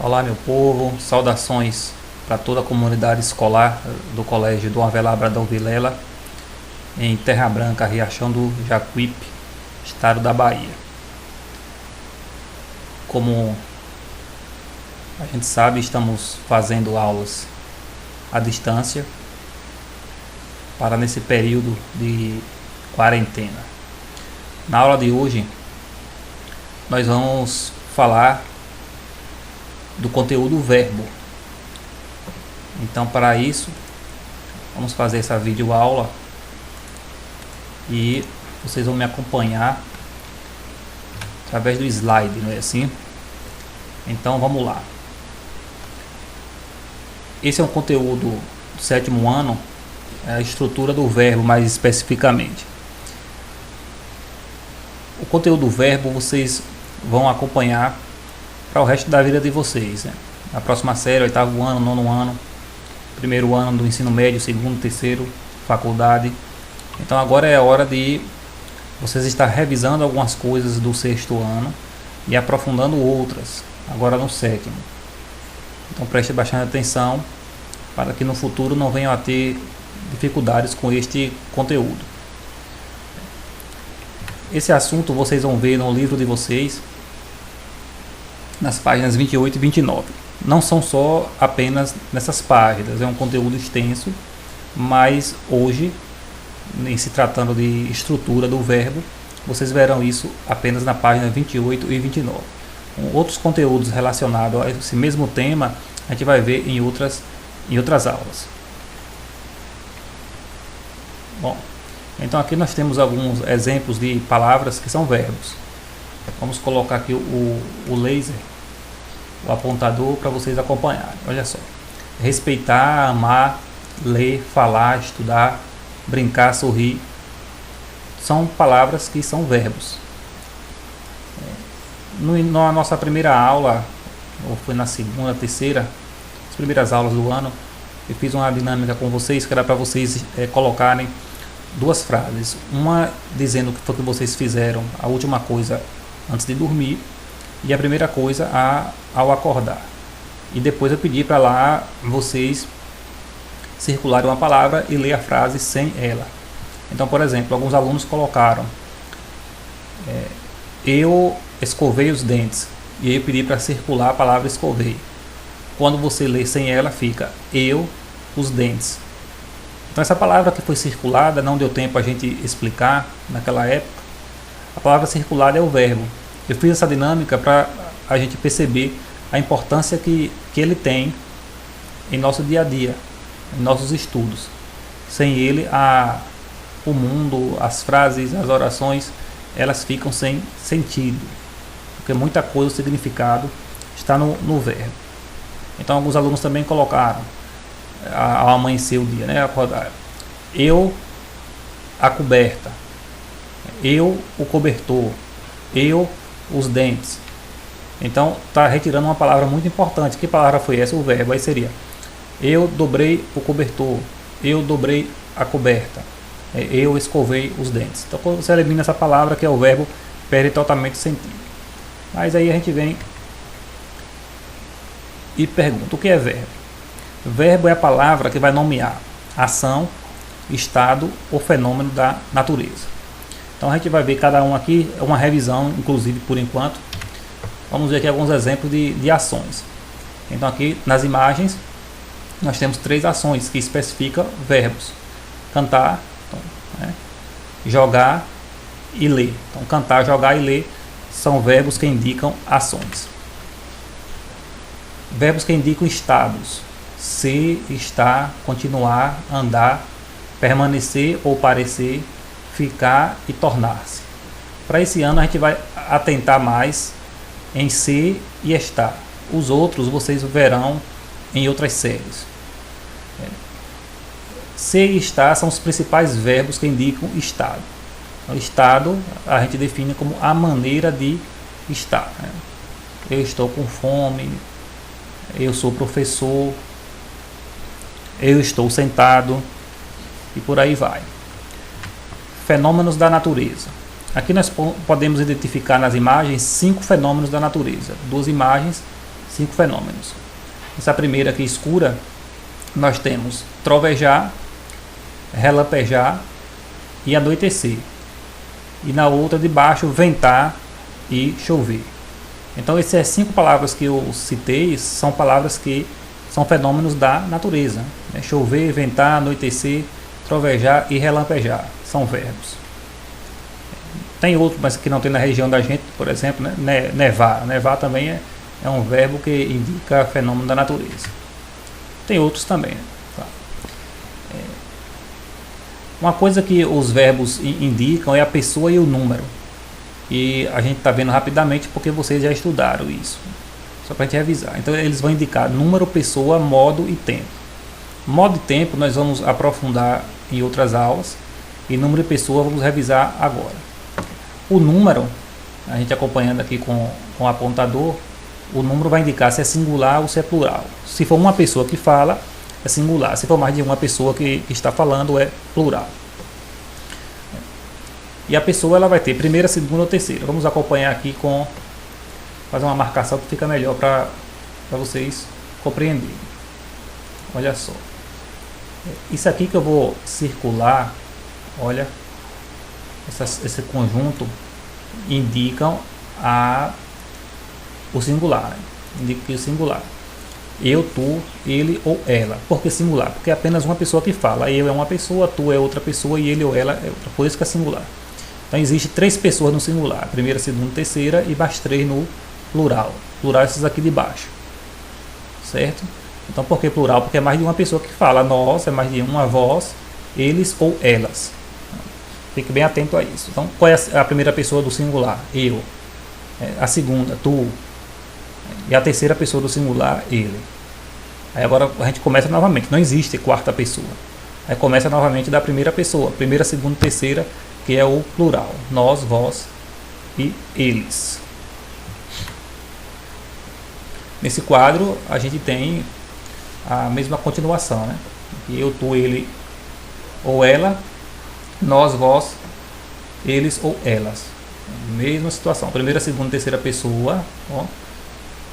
Olá, meu povo, saudações para toda a comunidade escolar do Colégio Dom Avelar Brandão Vilela, em Terra Branca, Riachão do Jacuípe, estado da Bahia. Como a gente sabe, estamos fazendo aulas à distância para nesse período de quarentena. Na aula de hoje, nós vamos falar do conteúdo verbo. Então, para isso, vamos fazer essa videoaula e vocês vão me acompanhar através do slide, não é assim? Então, vamos lá. Esse é um conteúdo do 7º ano, é a estrutura do verbo mais especificamente. O conteúdo do verbo vocês vão acompanhar para o resto da vida de vocês, né? Na próxima série, 8º ano, 9º ano, 1º ano do ensino médio, 2º, 3º, faculdade. Então agora é a hora de vocês estar revisando algumas coisas do 6º ano e aprofundando outras, agora no 7º. Então preste bastante atenção para que no futuro não venham a ter dificuldades com este conteúdo. Esse assunto vocês vão ver no livro de vocês, nas páginas 28 e 29. Não são só apenas nessas páginas, é um conteúdo extenso, mas hoje, em se tratando de estrutura do verbo, vocês verão isso apenas na página 28 e 29. Outros conteúdos relacionados a esse mesmo tema, a gente vai ver em outras aulas. Bom, então aqui nós temos alguns exemplos de palavras que são verbos. Vamos colocar aqui o laser, o apontador, para vocês acompanharem. Olha só: respeitar, amar, ler, falar, estudar, brincar, sorrir. São palavras que são verbos. Na nossa primeira aula, ou foi na segunda, terceira, as primeiras aulas do ano, eu fiz uma dinâmica com vocês que era para vocês colocarem duas frases. Uma dizendo o que foi que vocês fizeram, a última coisa antes de dormir, e a primeira coisa ao acordar. E depois eu pedi para lá vocês circularem uma palavra e ler a frase sem ela. Então, por exemplo, alguns alunos colocaram eu escovei os dentes, e aí eu pedi para circular a palavra escovei. Quando você lê sem ela, fica eu os dentes. Então essa palavra que foi circulada, não deu tempo a gente explicar naquela época. A palavra circulada é o verbo. Eu fiz essa dinâmica para a gente perceber a importância que ele tem em nosso dia a dia, em nossos estudos. Sem ele, o mundo, as frases, as orações, elas ficam sem sentido, porque muita coisa, o significado está no verbo. Então alguns alunos também colocaram, ao amanhecer o dia, né, acordaram: eu a coberta, eu o cobertor, eu os dentes. Então está retirando uma palavra muito importante. Que palavra foi essa? O verbo. Aí seria: eu dobrei o cobertor, eu dobrei a coberta, eu escovei os dentes. Então quando você elimina essa palavra, que é o verbo, perde totalmente o sentido. Mas aí a gente vem e pergunta: o que é verbo? Verbo é a palavra que vai nomear ação, estado ou fenômeno da natureza. Então a gente vai ver cada um aqui, é uma revisão, inclusive por enquanto. Vamos ver aqui alguns exemplos de ações. Então aqui nas imagens nós temos 3 ações que especificam verbos: cantar, então, né, jogar e ler. Então cantar, jogar e ler são verbos que indicam ações. Verbos que indicam estados: ser, estar, continuar, andar, permanecer ou parecer, ficar e tornar-se. Para esse ano a gente vai atentar mais em ser e estar. Os outros vocês verão em outras séries. Ser e estar são os principais verbos que indicam estado. O estado a gente define como a maneira de estar, né? Eu estou com fome, eu sou professor, eu estou sentado, e por aí vai. Fenômenos da natureza. Aqui nós podemos identificar nas imagens 5 fenômenos da natureza. 2 imagens 5 fenômenos. Essa primeira aqui escura, nós temos trovejar, relampejar e anoitecer. E na outra de baixo, ventar e chover. Então essas 5 palavras que eu citei são palavras que são fenômenos da natureza, né? Chover, ventar, anoitecer, trovejar e relampejar são verbos. Tem outros, mas que não tem na região da gente, por exemplo, né? Nevar. Nevar também é um verbo que indica fenômeno da natureza. Tem outros também, né? Tá. Uma coisa que os verbos indicam é a pessoa e o número. E a gente está vendo rapidamente porque vocês já estudaram isso. Só para a gente revisar. Então eles vão indicar número, pessoa, modo e tempo. Modo e tempo nós vamos aprofundar em outras aulas. E número e pessoa vamos revisar agora. O número, a gente acompanhando aqui com o apontador, o número vai indicar se é singular ou se é plural. Se for uma pessoa que fala, é singular. Se for mais de uma pessoa que está falando, é plural. E a pessoa ela vai ter primeira, segunda ou terceira. Vamos acompanhar aqui com... fazer uma marcação que fica melhor para vocês compreenderem. Olha só. Isso aqui que eu vou circular, olha, esse conjunto indicam o singular, né? Indica o singular. Eu, tu, ele ou ela. Por que singular? Porque é apenas uma pessoa que fala. Eu é uma pessoa, tu é outra pessoa e ele ou ela é outra. Por isso que é singular. Então existe 3 pessoas no singular. Primeira, segunda, terceira e mais 3 no plural. Plural esses aqui de baixo. Certo? Então por que plural? Porque é mais de uma pessoa que fala. Nós é mais de uma voz, eles ou elas. Fique bem atento a isso. Então qual é a primeira pessoa do singular? Eu. A segunda, tu. E a terceira pessoa do singular, ele. Aí agora a gente começa novamente. Não existe quarta pessoa. Aí começa novamente da primeira pessoa. Primeira, segunda, terceira, que é o plural. Nós, vós e eles. Nesse quadro a gente tem a mesma continuação, né? Eu, tu, ele ou ela, nós, vós, eles ou elas. Mesma situação. Primeira, segunda, terceira pessoa, ó,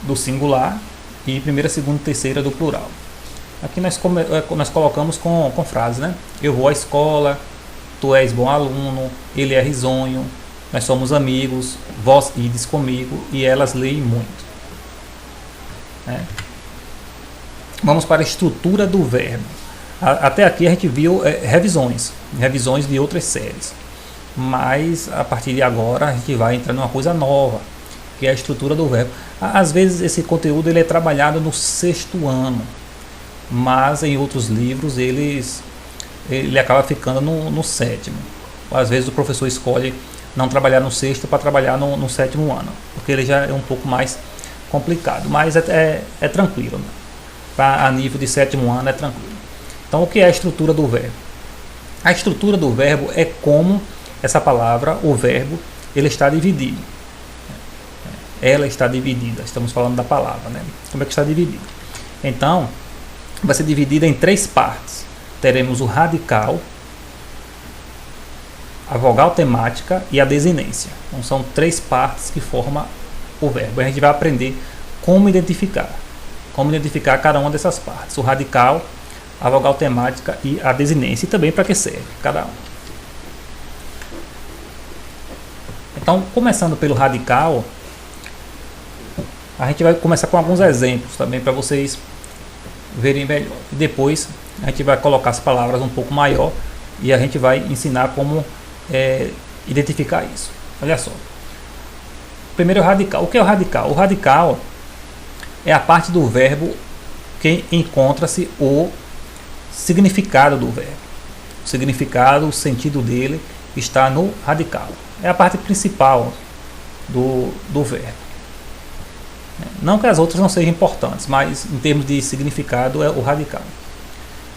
do singular e primeira, segunda, terceira do plural. Aqui nós colocamos com frases, né? Eu vou à escola, tu és bom aluno, ele é risonho, nós somos amigos, vós ides comigo e elas leem muito. Vamos para a estrutura do verbo. Até aqui a gente viu revisões de outras séries, mas a partir de agora a gente vai entrar numa coisa nova, que é a estrutura do verbo. Às vezes esse conteúdo ele é trabalhado no 6º ano, mas em outros livros ele acaba ficando no 7º. Às vezes o professor escolhe não trabalhar no 6º para trabalhar no 7º ano, porque ele já é um pouco mais complicado, mas é tranquilo, né? A nível de 7º ano é tranquilo. Então o que é a estrutura do verbo? A estrutura do verbo é como essa palavra, o verbo, ele está dividido. Ela está dividida, estamos falando da palavra, né? Como é que está dividida? Então vai ser dividida em 3 partes. Teremos o radical, a vogal temática e a desinência. Então são 3 partes que formam o verbo. A gente vai aprender como identificar cada uma dessas partes. O radical, a vogal temática e a desinência. E também para que serve cada um. Então, começando pelo radical, a gente vai começar com alguns exemplos também para vocês verem melhor. E depois a gente vai colocar as palavras um pouco maior e a gente vai ensinar como identificar isso. Olha só. Primeiro, o radical. O que é o radical? O radical é a parte do verbo que encontra-se o significado do verbo. O significado, o sentido dele está no radical. É a parte principal do verbo. Não que as outras não sejam importantes, mas em termos de significado é o radical.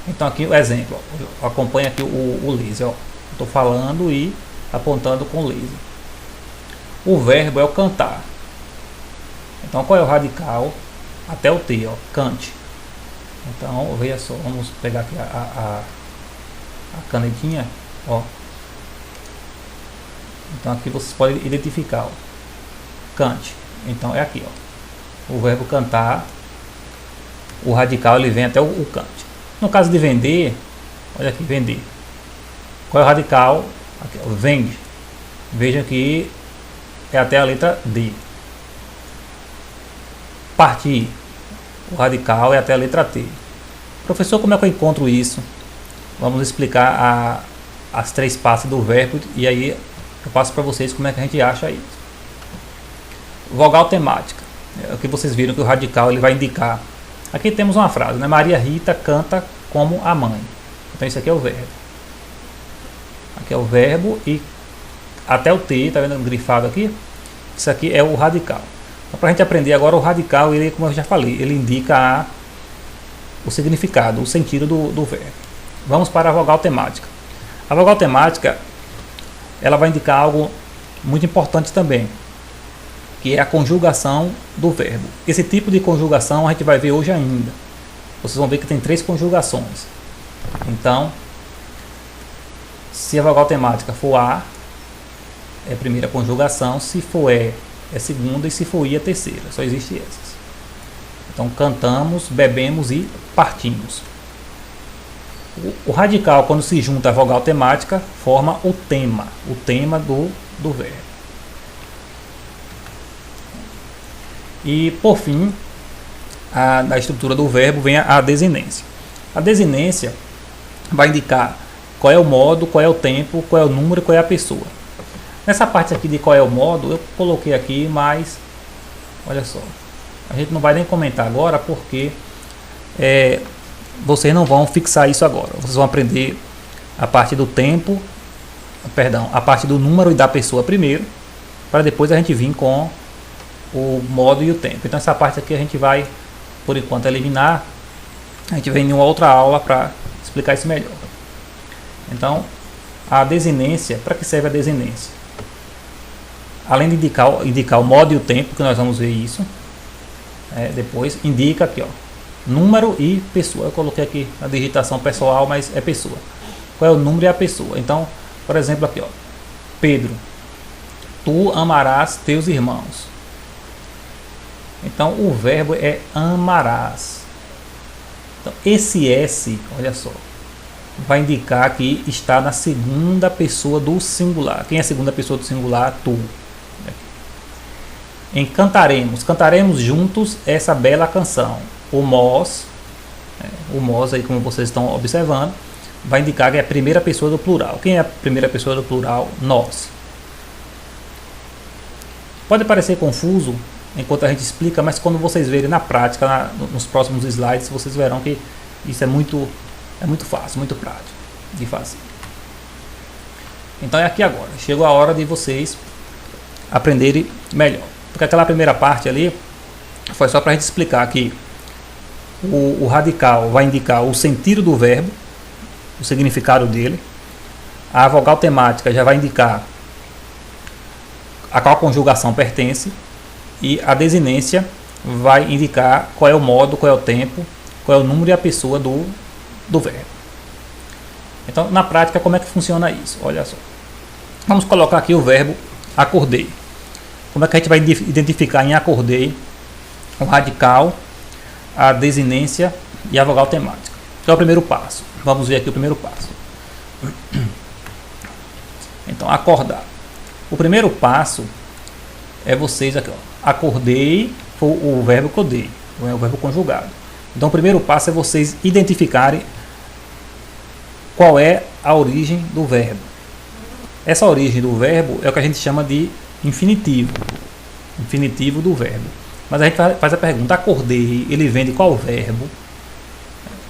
Então aqui o exemplo, ó, acompanha aqui o laser. Estou falando e apontando com o laser. O verbo é o cantar. Então qual é o radical? Até o T, ó, cante. Então veja só, vamos pegar aqui a canetinha, ó. Então aqui vocês podem identificar, ó, cante. Então é aqui, ó. o verbo cantar, o radical ele vem até o cante. No caso de vender, olha aqui, vender. Qual é o radical? Aqui, ó, vende. Veja que é até a letra D. Partir. O radical é até a letra T. Professor, como é que eu encontro isso? Vamos explicar as 3 partes do verbo e aí eu passo para vocês como é que a gente acha isso. Vogal temática. É o que vocês viram que o radical ele vai indicar. Aqui temos uma frase, né? Maria Rita canta como a mãe. Então isso aqui é o verbo. Aqui é o verbo e até o T, tá vendo grifado aqui? Isso aqui é o radical. Então, para a gente aprender agora o radical, ele, como eu já falei, ele indica o significado, o sentido do verbo. Vamos para a vogal temática. A vogal temática, ela vai indicar algo muito importante também, que é a conjugação do verbo. Esse tipo de conjugação a gente vai ver hoje ainda. Vocês vão ver que tem 3 conjugações. Então, se a vogal temática for A, é a primeira conjugação, se for E, é a segunda, e se for I, é a terceira. Só existe essas. Então, cantamos, bebemos e partimos. O radical, quando se junta a vogal temática, forma o tema do verbo. E, por fim, na estrutura do verbo vem a desinência. A desinência vai indicar qual é o modo, qual é o tempo, qual é o número e qual é a pessoa. Nessa parte aqui de qual é o modo, eu coloquei aqui, mas olha só, a gente não vai nem comentar agora porque vocês não vão fixar isso agora. Vocês vão aprender a parte do tempo, a parte do número e da pessoa primeiro, para depois a gente vir com o modo e o tempo. Então essa parte aqui a gente vai, por enquanto, eliminar. A gente vem em uma outra aula para explicar isso melhor. Então, a desinência, para que serve a desinência? Além de indicar o modo e o tempo, que nós vamos ver isso, depois indica aqui, ó, número e pessoa. Eu coloquei aqui a digitação pessoal, mas é pessoa. Qual é o número e a pessoa? Então, por exemplo, aqui, ó, Pedro, tu amarás teus irmãos. Então, o verbo é amarás. Então, esse S, olha só, vai indicar que está na segunda pessoa do singular. Quem é a segunda pessoa do singular? Tu. Em cantaremos juntos essa bela canção. O mós aí, como vocês estão observando, vai indicar que é a primeira pessoa do plural. Quem é a primeira pessoa do plural? Nós. Pode parecer confuso enquanto a gente explica, mas quando vocês verem na prática, nos próximos slides, vocês verão que isso é muito fácil, muito prático de fazer. Então é aqui agora. Chegou a hora de vocês aprenderem melhor. Porque aquela primeira parte ali foi só para a gente explicar que o radical vai indicar o sentido do verbo, o significado dele. A vogal temática já vai indicar a qual conjugação pertence. E a desinência vai indicar qual é o modo, qual é o tempo, qual é o número e a pessoa do verbo. Então, na prática, como é que funciona isso? Olha só. Vamos colocar aqui o verbo acordei. Como é que a gente vai identificar em acordei o radical, a desinência e a vogal temática? Então é o primeiro passo. Vamos ver aqui o primeiro passo. Então, acordar. O primeiro passo é vocês aqui, ó. Acordei, foi o verbo que eu dei, é o verbo conjugado. Então o primeiro passo é vocês identificarem qual é a origem do verbo. Essa origem do verbo é o que a gente chama de infinitivo. Infinitivo do verbo. Mas a gente faz a pergunta, acordei, ele vem de qual verbo?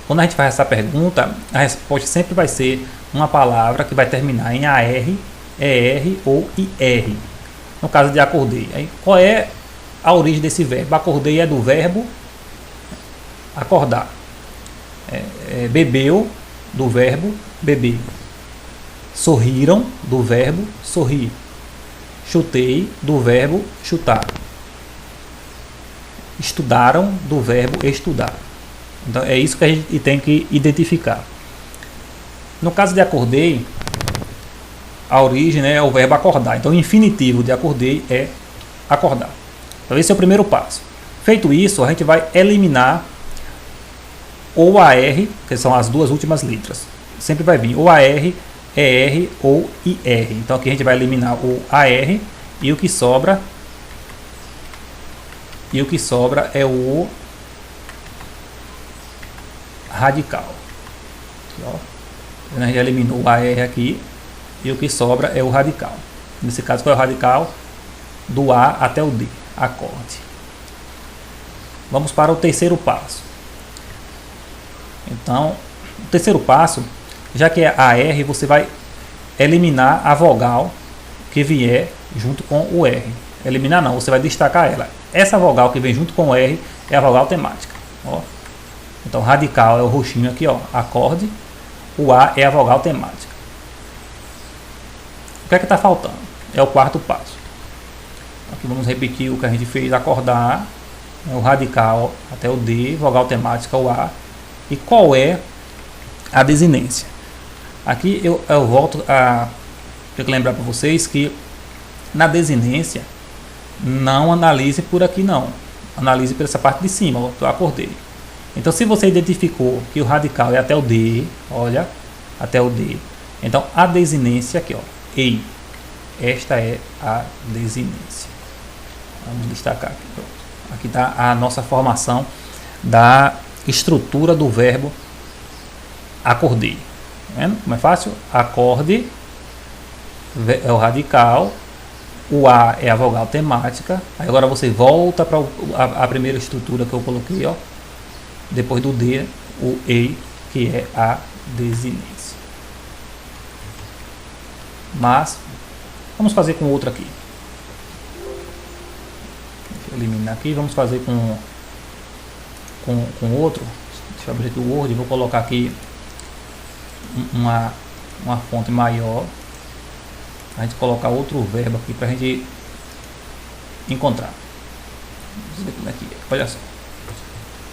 Quando a gente faz essa pergunta, a resposta sempre vai ser uma palavra que vai terminar em AR, ER ou IR. No caso de acordei. Aí, qual é a origem desse verbo? Acordei é do verbo acordar. Bebeu, do verbo beber. Sorriram, do verbo sorrir. Chutei, do verbo chutar. Estudaram, do verbo estudar. Então é isso que a gente tem que identificar. No caso de acordei, a origem, né, é o verbo acordar. Então o infinitivo de acordei é acordar. Então esse é o primeiro passo. Feito isso, a gente vai eliminar ou AR, que são as duas últimas letras. Sempre vai vir ou AR, ER ou IR. Então aqui a gente vai eliminar o AR e o que sobra é o radical. Aqui, ó. A gente eliminou o AR aqui e o que sobra é o radical. Nesse caso, qual é o radical? Do A até o D, acorde. Vamos para o terceiro passo. Então, o terceiro passo, já que é AR, você vai eliminar a vogal que vier junto com o R. Eliminar não, você vai destacar ela. Essa vogal que vem junto com o R é a vogal temática. Ó. Então, radical é o roxinho aqui, ó, acorde. O A é a vogal temática. O que é que está faltando? É o quarto passo. Aqui vamos repetir o que a gente fez: acordar, o radical até o D, vogal temática o A. E qual é a desinência? Aqui eu volto a lembrar para vocês que na desinência não analise por aqui não, analise por essa parte de cima, ó, eu acordei. Então se você identificou que o radical é até o D, olha, até o D, então a desinência aqui, ó, EI, esta é a desinência. Vamos destacar aqui, pronto. Aqui está a nossa formação da estrutura do verbo acordei. Tá vendo como é fácil? Acorde é o radical, o A é a vogal temática. Aí agora você volta para a primeira estrutura que eu coloquei, ó. Depois do D, o EI, que é a desinência. Mas vamos fazer com outro aqui. Deixa eu eliminar aqui, vamos fazer com outro. Deixa eu abrir aqui o Word e vou colocar aqui uma fonte maior, a gente colocar outro verbo aqui para a gente encontrar. Vamos ver como é que é. Olha só,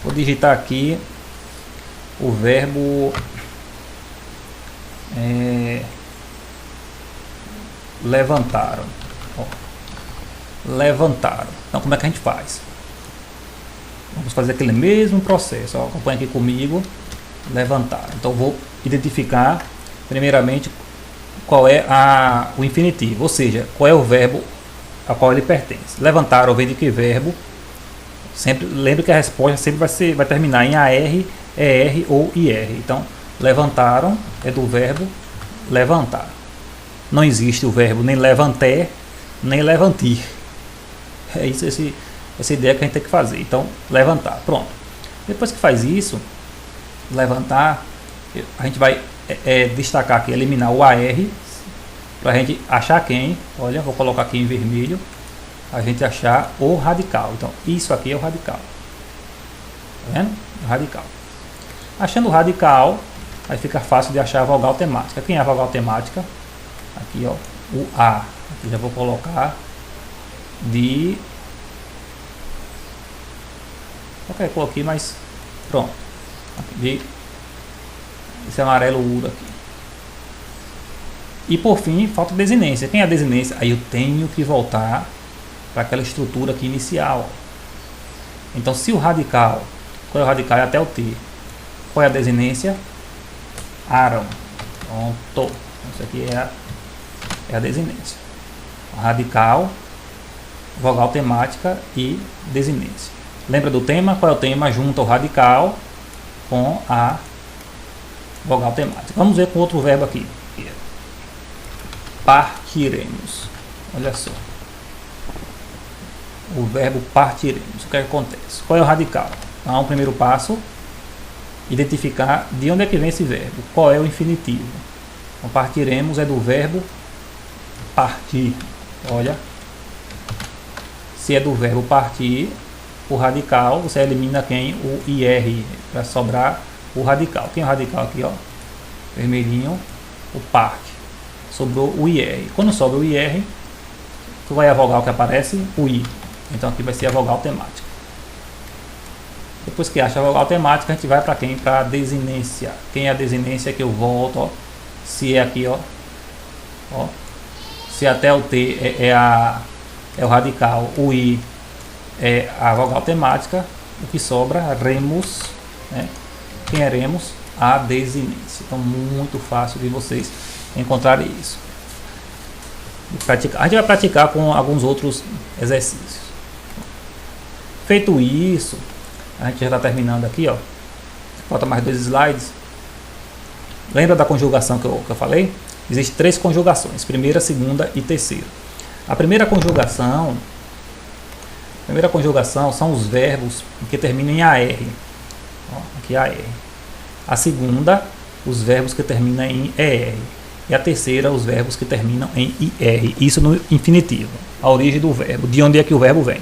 vou digitar aqui o verbo levantaram. Ó, levantaram. Então como é que a gente faz? Vamos fazer aquele mesmo processo, ó, acompanha aqui comigo. Levantar. Então vou identificar primeiramente qual é o infinitivo, ou seja, qual é o verbo a qual ele pertence. Levantaram vem de que verbo? Sempre lembre que a resposta sempre vai terminar em AR, ER ou IR. Então levantaram é do verbo levantar. Não existe o verbo nem levanter nem levantir. É isso, essa ideia que a gente tem que fazer. Então levantar, pronto. Depois que faz isso, levantar, a gente vai destacar aqui, eliminar o AR para a gente achar quem, olha, vou colocar aqui em vermelho, a gente achar o radical. Então isso aqui é o radical, tá vendo? O radical. Achando o radical, aí fica fácil de achar a vogal temática. Quem é a vogal temática? Aqui, ó, o A. Aqui já vou colocar de qualquer cor aqui, mas pronto. De esse amarelo ouro aqui. E por fim, falta desinência. Quem é a desinência? Aí eu tenho que voltar para aquela estrutura aqui inicial. Então, se o radical, qual é o radical? É até o T. Qual é a desinência? Aram. Pronto. Isso aqui é a desinência. Radical, vogal temática e desinência. Lembra do tema? Qual é o tema? Junta o radical com a vogal temática. Vamos ver com outro verbo aqui. Partiremos. Olha só. O verbo partiremos. O que acontece? Qual é o radical? Então, o primeiro passo, identificar de onde é que vem esse verbo. Qual é o infinitivo? Então, partiremos é do verbo partir. Olha. Se é do verbo partir, o radical, você elimina quem? O IR, para sobrar o radical. Quem é o radical aqui, ó? Vermelhinho, o parte. Sobrou o IR. Quando sobra o IR, qual é a vogal que aparece? O I. Então aqui vai ser a vogal temática. Depois que acha a vogal temática, a gente vai para quem? Para a desinência. Quem é a desinência? Que eu volto, ó. Se é aqui, ó. Se até o T é o radical, o I é a vogal temática, o que sobra, remus, né? Quem é remus? A desinência. Então, muito fácil de vocês encontrarem isso. A gente vai praticar com alguns outros exercícios. Feito isso, a gente já está terminando aqui, ó. Falta mais 2 slides. Lembra da conjugação que eu falei? Existem 3 conjugações: primeira, segunda e terceira. A primeira conjugação são os verbos que terminam em AR. Ó, aqui AR. A segunda, os verbos que terminam em ER. E a terceira, os verbos que terminam em IR. Isso no infinitivo. A origem do verbo. De onde é que o verbo vem?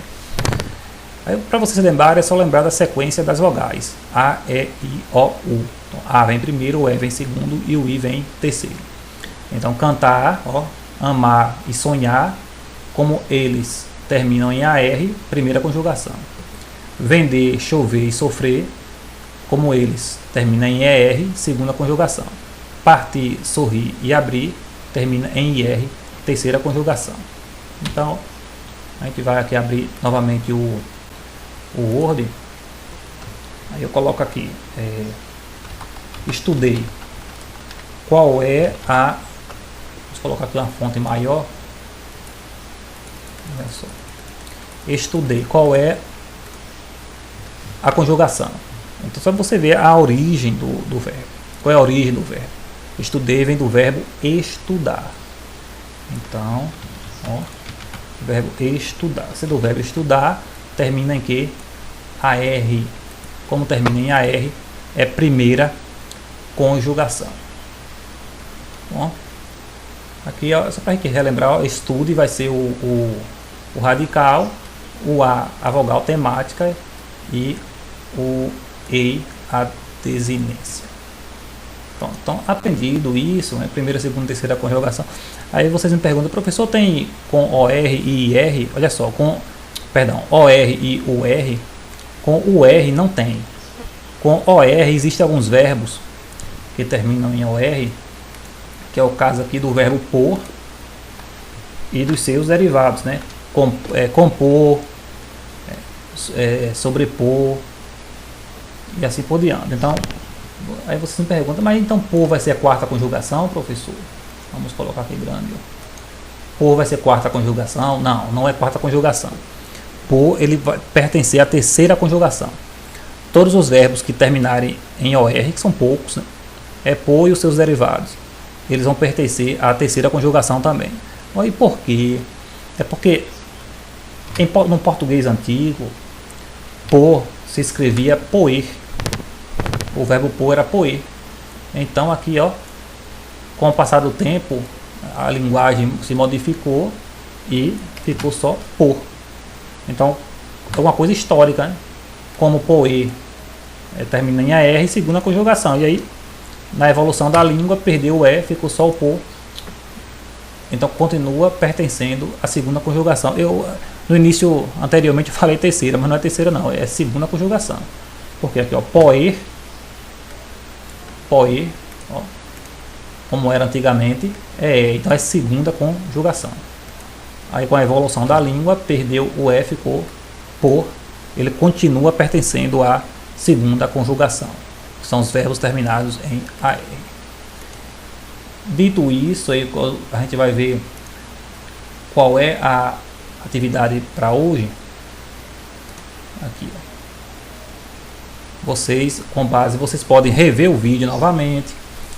Para vocês lembrarem, é só lembrar da sequência das vogais. A, E, I, O, U. Então, A vem primeiro, o E vem segundo e o I vem terceiro. Então, cantar, ó, amar e sonhar, como eles terminam em AR, primeira conjugação. Vender, chover e sofrer, como eles terminam em ER, segunda conjugação. Partir, sorrir e abrir, termina em IR, terceira conjugação. Então, a gente vai aqui abrir novamente o Word. Aí eu coloco aqui, estudei. Qual é a... Vamos colocar aqui uma fonte maior. Olha só. Estudei. Qual é a conjugação? Então, só você ver a origem do verbo. Qual é a origem do verbo? Estudei vem do verbo estudar. Então, ó, o verbo estudar. Se do verbo estudar, termina em que? AR. Como termina em AR, é primeira conjugação. Bom, aqui, ó, só para a gente relembrar, ó, estude vai ser o radical, o A, a vogal temática, e o EI, a desinência. Então, aprendido isso, né, primeira, segunda, terceira conjugação. Aí vocês me perguntam, professor, tem com OR e IR? Olha só, OR e UR, com UR não tem. Com OR existem alguns verbos que terminam em OR, que é o caso aqui do verbo pôr e dos seus derivados, né? Compor, sobrepor e assim por diante. Então, aí você me pergunta, mas então pôr vai ser a quarta conjugação, professor? Vamos colocar aqui grande. Pôr vai ser quarta conjugação? Não, não é quarta conjugação. Pôr, ele vai pertencer à terceira conjugação. Todos os verbos que terminarem em OR, que são poucos, né? Pôr e os seus derivados, eles vão pertencer à terceira conjugação também. E por quê? É porque no português antigo, pôr se escrevia poer. O verbo pôr era poer. Então aqui, ó, com o passar do tempo, a linguagem se modificou e ficou só pôr. Então é uma coisa histórica, né? Como poer termina em AR, segunda conjugação. E aí, na evolução da língua, perdeu o E, ficou só o pôr. Então continua pertencendo à segunda conjugação. Eu no início, anteriormente, eu falei terceira, mas não é terceira não, é segunda conjugação. Porque aqui, ó, poer, ó, como era antigamente, então é segunda conjugação. Aí com a evolução da língua, perdeu o E, ficou por, ele continua pertencendo à segunda conjugação, que são os verbos terminados em AR. Dito isso, aí a gente vai ver qual é a atividade para hoje. Aqui, ó. Vocês, com base, vocês podem rever o vídeo novamente.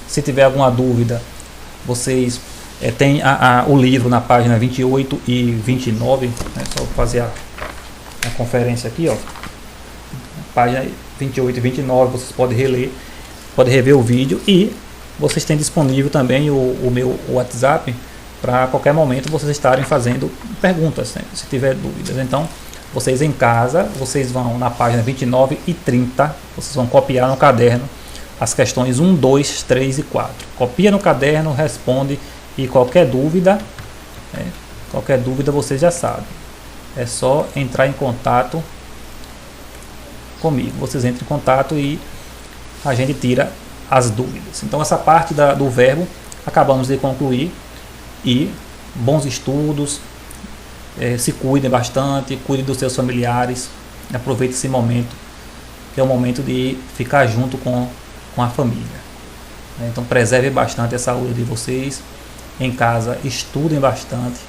Se tiver alguma dúvida, vocês tem o livro na página 28 e 29. É só fazer a conferência aqui, ó. Página 28 e 29, vocês podem reler, podem rever o vídeo, e vocês têm disponível também o meu WhatsApp para qualquer momento vocês estarem fazendo perguntas, né, se tiver dúvidas. Então, vocês em casa, vocês vão na página 29 e 30, vocês vão copiar no caderno as questões 1, 2, 3 e 4. Copia no caderno, responde, e qualquer dúvida vocês já sabem. É só entrar em contato comigo. Vocês entram em contato e a gente tira as dúvidas. Então essa parte do verbo acabamos de concluir, e bons estudos. Se cuidem bastante, cuidem dos seus familiares, aproveite esse momento, que é o momento de ficar junto com a família. Então preserve bastante a saúde de vocês. Em casa, estudem bastante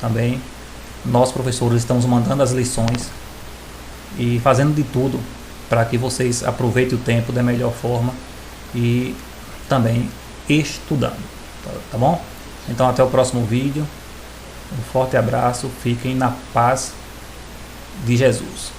também. Nós, professores, estamos mandando as lições e fazendo de tudo para que vocês aproveitem o tempo da melhor forma e também estudando, tá bom? Então até o próximo vídeo. Um forte abraço, fiquem na paz de Jesus.